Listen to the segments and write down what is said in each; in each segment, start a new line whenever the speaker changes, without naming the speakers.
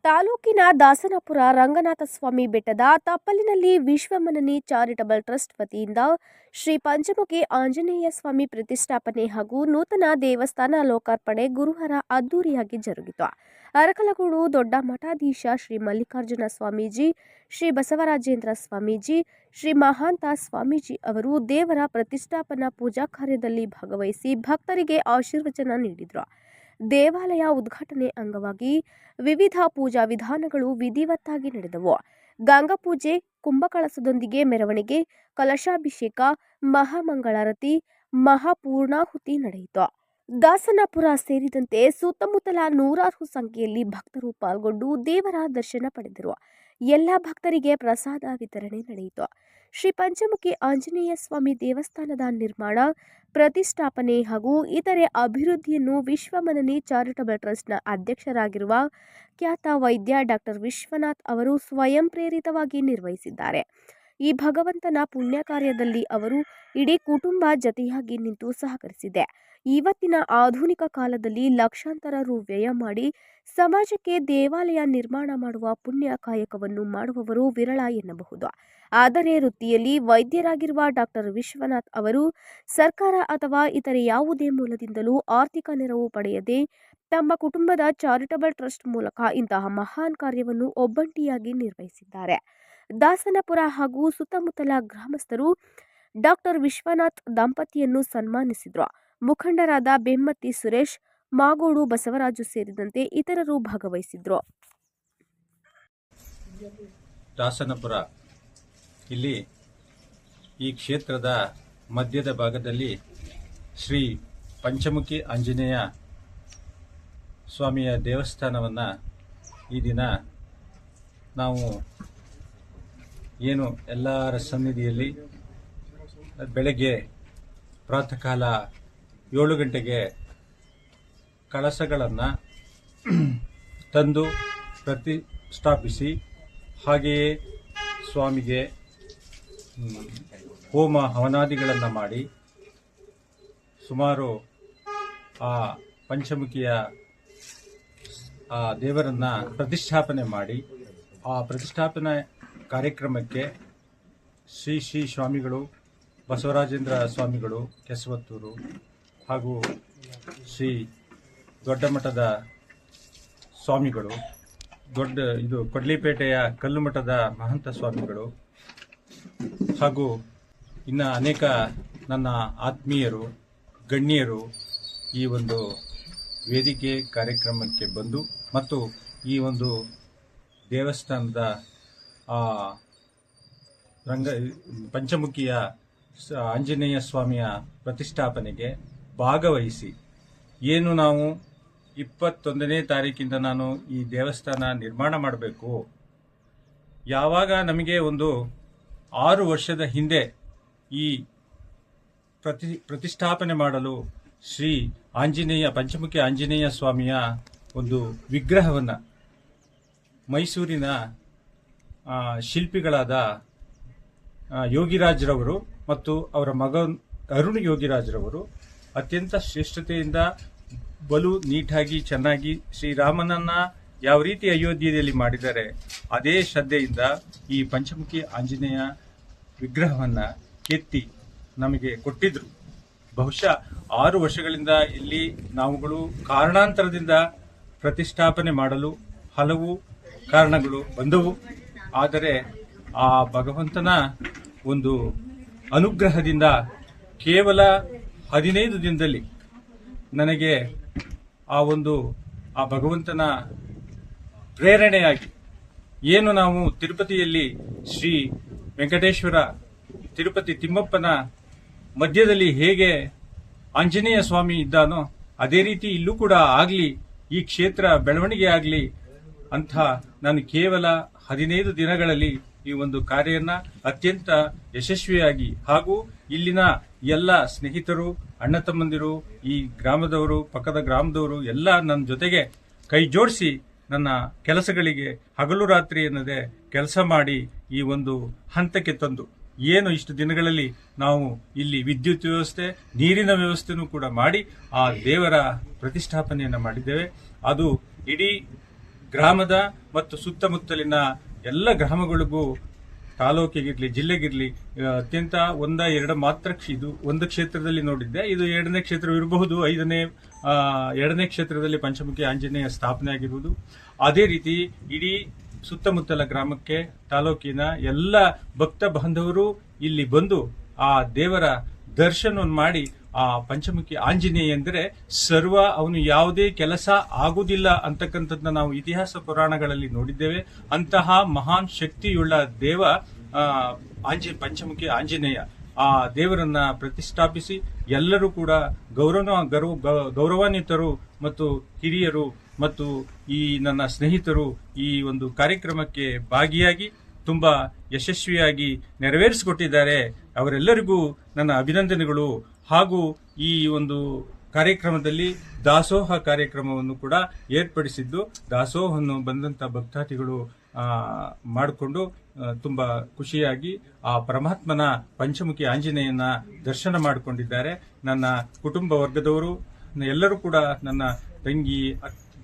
ತಾಲೂಕಿನ ದಾಸನಪುರ ರಂಗನಾಥಸ್ವಾಮಿ ಬೆಟ್ಟದ ತಪ್ಪಲಿನಲ್ಲಿ ವಿಶ್ವಮನನಿ charitable trust ವತಿಯಿಂದ ಶ್ರೀ ಪಂಚಮುಖಿ ಆಂಜನೇಯ ಸ್ವಾಮಿ ಪ್ರತಿಷ್ಠಾಪನೆ ಹಾಗೂ ನೂತನ ದೇವಸ್ಥಾನ ಲೋಕಾರ್ಪಣೆ ಗುರುವಾರ ಅದ್ದೂರಿಯಾಗಿ ಜರುಗಿತು. ಅರಕಲಗೂಡು ದೊಡ್ಡ ಮಠಾಧೀಶ ಶ್ರೀ ಮಲ್ಲಿಕಾರ್ಜುನ ಸ್ವಾಮೀಜಿ, ಶ್ರೀ ಬಸವರಾಜೇಂದ್ರ ಸ್ವಾಮೀಜಿ, ಶ್ರೀ ಮಹಾಂತ ಸ್ವಾಮೀಜಿ ಅವರು ದೇವರ ಪ್ರತಿಷ್ಠಾಪನಾ ಪೂಜಾ ಕಾರ್ಯದಲ್ಲಿ ಭಾಗವಹಿಸಿ ಭಕ್ತರಿಗೆ ಆಶೀರ್ವಚನ ನೀಡಿದರು. ದೇವಾಲಯ ಉದ್ಘಾಟನೆ ಅಂಗವಾಗಿ ವಿವಿಧ ಪೂಜಾ ವಿಧಾನಗಳು ವಿಧಿವತ್ತಾಗಿ ನಡೆದವು. ಗಂಗಾಪೂಜೆ, ಕುಂಭಕಳಸದೊಂದಿಗೆ ಮೆರವಣಿಗೆ, ಕಲಶಾಭಿಷೇಕ, ಮಹಾಮಂಗಳಾರತಿ, ಮಹಾಪೂರ್ಣಾಹುತಿ ನಡೆಯಿತು. ದಾಸನಪುರ ಸೇರಿದಂತೆ ಸುತ್ತಮುತ್ತಲ ನೂರಾರು ಸಂಖ್ಯೆಯಲ್ಲಿ ಭಕ್ತರು ಪಾಲ್ಗೊಂಡು ದೇವರ ದರ್ಶನ ಪಡೆದರು. ಎಲ್ಲ ಭಕ್ತರಿಗೆ ಪ್ರಸಾದ ವಿತರಣೆ ನಡೆಯಿತು. ಶ್ರೀ ಪಂಚಮುಖಿ ಆಂಜನೇಯ ಸ್ವಾಮಿ ದೇವಸ್ಥಾನದ ನಿರ್ಮಾಣ, ಪ್ರತಿಷ್ಠಾಪನೆ ಹಾಗೂ ಇತರೆ ಅಭಿವೃದ್ಧಿಯನ್ನು ವಿಶ್ವಮನನಿ ಚಾರಿಟಬಲ್ ಟ್ರಸ್ಟ್ನ ಅಧ್ಯಕ್ಷರಾಗಿರುವ ಖ್ಯಾತ ವೈದ್ಯ ಡಾಕ್ಟರ್ ವಿಶ್ವನಾಥ್ ಅವರು ಸ್ವಯಂ ಪ್ರೇರಿತವಾಗಿ ನಿರ್ವಹಿಸಿದ್ದಾರೆ. ಈ ಭಗವಂತನ ಪುಣ್ಯ ಕಾರ್ಯದಲ್ಲಿ ಅವರು ಇಡೀ ಕುಟುಂಬ ಜತೆಯಾಗಿ ನಿಂತು ಸಹಕರಿಸಿದೆ. ಇವತ್ತಿನ ಆಧುನಿಕ ಕಾಲದಲ್ಲಿ ಲಕ್ಷಾಂತರ ರು ವ್ಯಯ ಮಾಡಿ ಸಮಾಜಕ್ಕೆ ದೇವಾಲಯ ನಿರ್ಮಾಣ ಮಾಡುವ ಪುಣ್ಯ ಕಾಯಕವನ್ನು ಮಾಡುವವರು ವಿರಳ ಎನ್ನಬಹುದು. ಆದರೆ ವೃತ್ತಿಯಲ್ಲಿ ವೈದ್ಯರಾಗಿರುವ ಡಾಕ್ಟರ್ ವಿಶ್ವನಾಥ್ ಅವರು ಸರ್ಕಾರ ಅಥವಾ ಇತರೆ ಯಾವುದೇ ಮೂಲದಿಂದಲೂ ಆರ್ಥಿಕ ನೆರವು ಪಡೆಯದೆ ತಮ್ಮ ಕುಟುಂಬದ ಚಾರಿಟಬಲ್ ಟ್ರಸ್ಟ್ ಮೂಲಕ ಇಂತಹ ಮಹಾನ್ ಕಾರ್ಯವನ್ನು ಒಬ್ಬಂಟಿಯಾಗಿ ನಿರ್ವಹಿಸಿದ್ದಾರೆ. ದಾಸನಪುರ ಹಾಗೂ ಸುತ್ತಮುತ್ತಲ ಗ್ರಾಮಸ್ಥರು ಡಾಕ್ಟರ್ ವಿಶ್ವನಾಥ್ ದಂಪತಿಯನ್ನು ಸನ್ಮಾನಿಸಿದರು. ಮುಖಂಡರಾದ ಬೆಮ್ಮತ್ತಿ ಸುರೇಶ್, ಮಾಗೋಡು ಬಸವರಾಜು ಸೇರಿದಂತೆ ಇತರರು ಭಾಗವಹಿಸಿದ್ರು.
ದಾಸನಪುರ ಇಲ್ಲಿ ಈ ಕ್ಷೇತ್ರದ ಮಧ್ಯದ ಭಾಗದಲ್ಲಿ ಶ್ರೀ ಪಂಚಮುಖಿ ಆಂಜನೇಯ ಸ್ವಾಮಿಯ ದೇವಸ್ಥಾನವನ್ನು ಈ ದಿನ ನಾವು ಏನು ಎಲ್ಲರ ಸನ್ನಿಧಿಯಲ್ಲಿ ಬೆಳಗ್ಗೆ ಪ್ರಾತಃ ಕಾಲ 7 ಗಂಟೆಗೆ ಕಳಸಗಳನ್ನು ತಂದು ಪ್ರತಿಷ್ಠಾಪಿಸಿ ಹಾಗೆಯೇ ಸ್ವಾಮಿಗೆ ಹೋಮ ಹವನಾದಿಗಳನ್ನು ಮಾಡಿ ಸುಮಾರು ಆ ಪಂಚಮುಖಿಯ ಆ ದೇವರನ್ನು ಪ್ರತಿಷ್ಠಾಪನೆ ಮಾಡಿ ಆ ಪ್ರತಿಷ್ಠಾಪನೆ ಕಾರ್ಯಕ್ರಮಕ್ಕೆ ಶ್ರೀ ಸ್ವಾಮಿಗಳು ಬಸವರಾಜೇಂದ್ರ ಸ್ವಾಮಿಗಳು ಕೆಸವತ್ತೂರು ಹಾಗೂ ಶ್ರೀ ದೊಡ್ಡ ಮಠದ ಸ್ವಾಮಿಗಳು ಕೊಡ್ಲಿಪೇಟೆಯ ಕಲ್ಲು ಮಠದ ಮಹಂತ ಸ್ವಾಮಿಗಳು ಹಾಗೂ ಇನ್ನು ಅನೇಕ ನನ್ನ ಆತ್ಮೀಯರು ಗಣ್ಯರು ಈ ಒಂದು ವೇದಿಕೆ ಕಾರ್ಯಕ್ರಮಕ್ಕೆ ಬಂದು ಮತ್ತು ಈ ಒಂದು ದೇವಸ್ಥಾನದ ಪಂಚಮುಖಿಯ ಆಂಜನೇಯ ಸ್ವಾಮಿಯ ಪ್ರತಿಷ್ಠಾಪನೆಗೆ ಭಾಗವಹಿಸಿ ಏನು ನಾವು 21ನೇ ತಾರೀಕಿಂದ ನಾನು ಈ ದೇವಸ್ಥಾನ ನಿರ್ಮಾಣ ಮಾಡಬೇಕು, ಯಾವಾಗ ನಮಗೆ ಒಂದು 6 ವರ್ಷದ ಹಿಂದೆ ಈ ಪ್ರತಿಷ್ಠಾಪನೆ ಮಾಡಲು ಶ್ರೀ ಪಂಚಮುಖಿ ಆಂಜನೇಯ ಸ್ವಾಮಿಯ ಒಂದು ವಿಗ್ರಹವನ್ನು ಮೈಸೂರಿನ ಶಿಲ್ಪಿಗಳಾದ ಯೋಗಿರಾಜ್ರವರು ಮತ್ತು ಅವರ ಮಗ ಅರುಣ್ ಯೋಗಿರಾಜ್ರವರು ಅತ್ಯಂತ ಶ್ರೇಷ್ಠತೆಯಿಂದ ಬಲು ನೀಟಾಗಿ ಚೆನ್ನಾಗಿ ಶ್ರೀರಾಮನನ್ನ ಯಾವ ರೀತಿ ಅಯೋಧ್ಯೆಯಲ್ಲಿ ಮಾಡಿದ್ದಾರೆ ಅದೇ ಶ್ರದ್ಧೆಯಿಂದ ಈ ಪಂಚಮುಖಿ ಆಂಜನೇಯ ವಿಗ್ರಹವನ್ನು ಕೆತ್ತಿ ನಮಗೆ ಕೊಟ್ಟಿದ್ರು. ಬಹುಶಃ 6 ವರ್ಷಗಳಿಂದ ಇಲ್ಲಿ ನಾವುಗಳು ಕಾರಣಾಂತರದಿಂದ ಪ್ರತಿಷ್ಠಾಪನೆ ಮಾಡಲು ಹಲವು ಕಾರಣಗಳು ಬಂದವು. ಆದರೆ ಆ ಭಗವಂತನ ಒಂದು ಅನುಗ್ರಹದಿಂದ ಕೇವಲ 15 ದಿನದಲ್ಲಿ ನನಗೆ ಆ ಭಗವಂತನ ಪ್ರೇರಣೆಯಾಗಿ ಏನು ನಾವು ತಿರುಪತಿಯಲ್ಲಿ ಶ್ರೀ ವೆಂಕಟೇಶ್ವರ ತಿರುಪತಿ ತಿಮ್ಮಪ್ಪನ ಮಧ್ಯದಲ್ಲಿ ಹೇಗೆ ಆಂಜನೇಯ ಸ್ವಾಮಿ ಇದ್ದಾನೋ ಅದೇ ರೀತಿ ಇಲ್ಲೂ ಕೂಡ ಆಗಲಿ, ಈ ಕ್ಷೇತ್ರ ಬೆಳವಣಿಗೆ ಆಗಲಿ ಅಂತ ನಾನು ಕೇವಲ 15 ದಿನಗಳಲ್ಲಿ ಈ ಒಂದು ಕಾರ್ಯನ ಅತ್ಯಂತ ಯಶಸ್ವಿಯಾಗಿ ಹಾಗೂ ಇಲ್ಲಿನ ಎಲ್ಲ ಸ್ನೇಹಿತರು, ಅಣ್ಣ ತಮ್ಮಂದಿರು, ಈ ಗ್ರಾಮದವರು, ಪಕ್ಕದ ಗ್ರಾಮದವರು ಎಲ್ಲ ನನ್ನ ಜೊತೆಗೆ ಕೈ ಜೋಡಿಸಿ ನನ್ನ ಕೆಲಸಗಳಿಗೆ ಹಗಲು ರಾತ್ರಿ ಎನ್ನದೆ ಕೆಲಸ ಮಾಡಿ ಈ ಒಂದು ಹಂತಕ್ಕೆ ತಂದು ಏನು ಇಷ್ಟು ದಿನಗಳಲ್ಲಿ ನಾವು ಇಲ್ಲಿ ವಿದ್ಯುತ್ ವ್ಯವಸ್ಥೆ, ನೀರಿನ ವ್ಯವಸ್ಥೆನೂ ಕೂಡ ಮಾಡಿ ಆ ದೇವರ ಪ್ರತಿಷ್ಠಾಪನೆಯನ್ನು ಮಾಡಿದ್ದೇವೆ. ಅದು ಇಡೀ ಗ್ರಾಮದ ಮತ್ತು ಸುತ್ತಮುತ್ತಲಿನ ಎಲ್ಲ ಗ್ರಾಮಗಳಿಗೂ, ತಾಲೂಕಿಗಿರ್ಲಿ ಜಿಲ್ಲೆಗಿರ್ಲಿ ಅತ್ಯಂತ ಎರಡು ಮಾತ್ರ ಇದು ಒಂದು ಕ್ಷೇತ್ರದಲ್ಲಿ ನೋಡಿದ್ದೆ. ಇದು ಎರಡನೇ ಕ್ಷೇತ್ರವಿರಬಹುದು. ಎರಡನೇ ಕ್ಷೇತ್ರದಲ್ಲಿ ಪಂಚಮುಖಿ ಆಂಜನೇಯ ಸ್ಥಾಪನೆ ಆಗಿರುವುದು. ಅದೇ ರೀತಿ ಇಡೀ ಸುತ್ತಮುತ್ತಲ ಗ್ರಾಮಕ್ಕೆ, ತಾಲೂಕಿನ ಎಲ್ಲ ಭಕ್ತ ಬಾಂಧವರು ಇಲ್ಲಿ ಬಂದು ಆ ದೇವರ ದರ್ಶನವನ್ನು ಮಾಡಿ, ಆ ಪಂಚಮುಖಿ ಆಂಜನೇಯ ಎಂದರೆ ಸರ್ವ, ಅವನು ಯಾವುದೇ ಕೆಲಸ ಆಗುವುದಿಲ್ಲ ಅಂತಕ್ಕಂಥದ್ದನ್ನ ನಾವು ಇತಿಹಾಸ ಪುರಾಣಗಳಲ್ಲಿ ನೋಡಿದ್ದೇವೆ. ಅಂತಹ ಮಹಾನ್ ಶಕ್ತಿಯುಳ್ಳ ದೇವ ಪಂಚಮುಖಿ ಆಂಜನೇಯ. ಆ ದೇವರನ್ನ ಪ್ರತಿಷ್ಠಾಪಿಸಿ ಎಲ್ಲರೂ ಕೂಡ ಗೌರವಾನ್ವಿತರು ಮತ್ತು ಹಿರಿಯರು ಮತ್ತು ಈ ನನ್ನ ಸ್ನೇಹಿತರು ಈ ಒಂದು ಕಾರ್ಯಕ್ರಮಕ್ಕೆ ಭಾಗಿಯಾಗಿ ತುಂಬಾ ಯಶಸ್ವಿಯಾಗಿ ನೆರವೇರಿಸಿಕೊಟ್ಟಿದ್ದಾರೆ. ಅವರೆಲ್ಲರಿಗೂ ನನ್ನ ಅಭಿನಂದನೆಗಳು. ಹಾಗೂ ಈ ಒಂದು ಕಾರ್ಯಕ್ರಮದಲ್ಲಿ ದಾಸೋಹ ಕಾರ್ಯಕ್ರಮವನ್ನು ಕೂಡ ಏರ್ಪಡಿಸಿದ್ದು, ದಾಸೋಹವನ್ನು ಬಂದಂತ ಭಕ್ತಾದಿಗಳು ಮಾಡಿಕೊಂಡು ತುಂಬಾ ಖುಷಿಯಾಗಿ ಆ ಪರಮಾತ್ಮನ ಪಂಚಮುಖಿ ಆಂಜನೇಯನ ದರ್ಶನ ಮಾಡಿಕೊಂಡಿದ್ದಾರೆ. ನನ್ನ ಕುಟುಂಬ ವರ್ಗದವರು ಎಲ್ಲರೂ ಕೂಡ, ನನ್ನ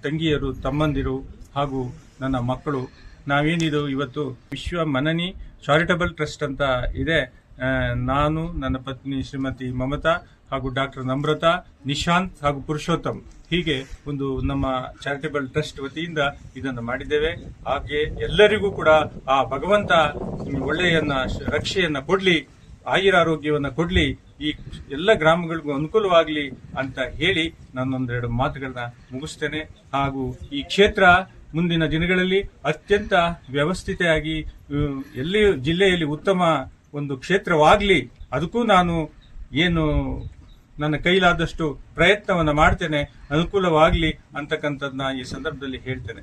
ತಂಗಿಯರು, ತಮ್ಮಂದಿರು ಹಾಗೂ ನನ್ನ ಮಕ್ಕಳು, ನಾವೇನಿದು ಇವತ್ತು ವಿಶ್ವ ಮನನಿ ಚಾರಿಟಬಲ್ ಟ್ರಸ್ಟ್ ಅಂತ ಇದೆ. ನಾನು, ನನ್ನ ಪತ್ನಿ ಶ್ರೀಮತಿ ಮಮತಾ ಹಾಗೂ ಡಾಕ್ಟರ್ ನಮ್ರತಾ, ನಿಶಾಂತ್ ಹಾಗೂ ಪುರುಷೋತ್ತಮ್, ಹೀಗೆ ಒಂದು ನಮ್ಮ ಚಾರಿಟಬಲ್ ಟ್ರಸ್ಟ್ ವತಿಯಿಂದ ಇದನ್ನು ಮಾಡಿದ್ದೇವೆ. ಹಾಗೆ ಎಲ್ಲರಿಗೂ ಕೂಡ ಆ ಭಗವಂತ ಒಳ್ಳೆಯನ್ನ ರಕ್ಷೆಯನ್ನ ಕೊಡ್ಲಿ, ಆಯುರಾರೋಗ್ಯವನ್ನ ಕೊಡ್ಲಿ, ಈ ಎಲ್ಲ ಗ್ರಾಮಗಳಿಗೂ ಅನುಕೂಲವಾಗ್ಲಿ ಅಂತ ಹೇಳಿ ನಾನೊಂದೆರಡು ಮಾತುಗಳನ್ನ ಮುಗಿಸ್ತೇನೆ. ಹಾಗೂ ಈ ಕ್ಷೇತ್ರ ಮುಂದಿನ ದಿನಗಳಲ್ಲಿ ಅತ್ಯಂತ ವ್ಯವಸ್ಥಿತವಾಗಿ ಜಿಲ್ಲೆಯಲ್ಲಿ ಉತ್ತಮ ಒಂದು ಕ್ಷೇತ್ರವಾಗ್ಲಿ, ಅದಕ್ಕೂ ನಾನು ನನ್ನ ಕೈಲಾದಷ್ಟು ಪ್ರಯತ್ನವನ್ನ ಮಾಡ್ತೇನೆ, ಅನುಕೂಲವಾಗ್ಲಿ ಅಂತಕ್ಕಂಥದ್ದನ್ನ ಈ ಸಂದರ್ಭದಲ್ಲಿ ಹೇಳ್ತೇನೆ.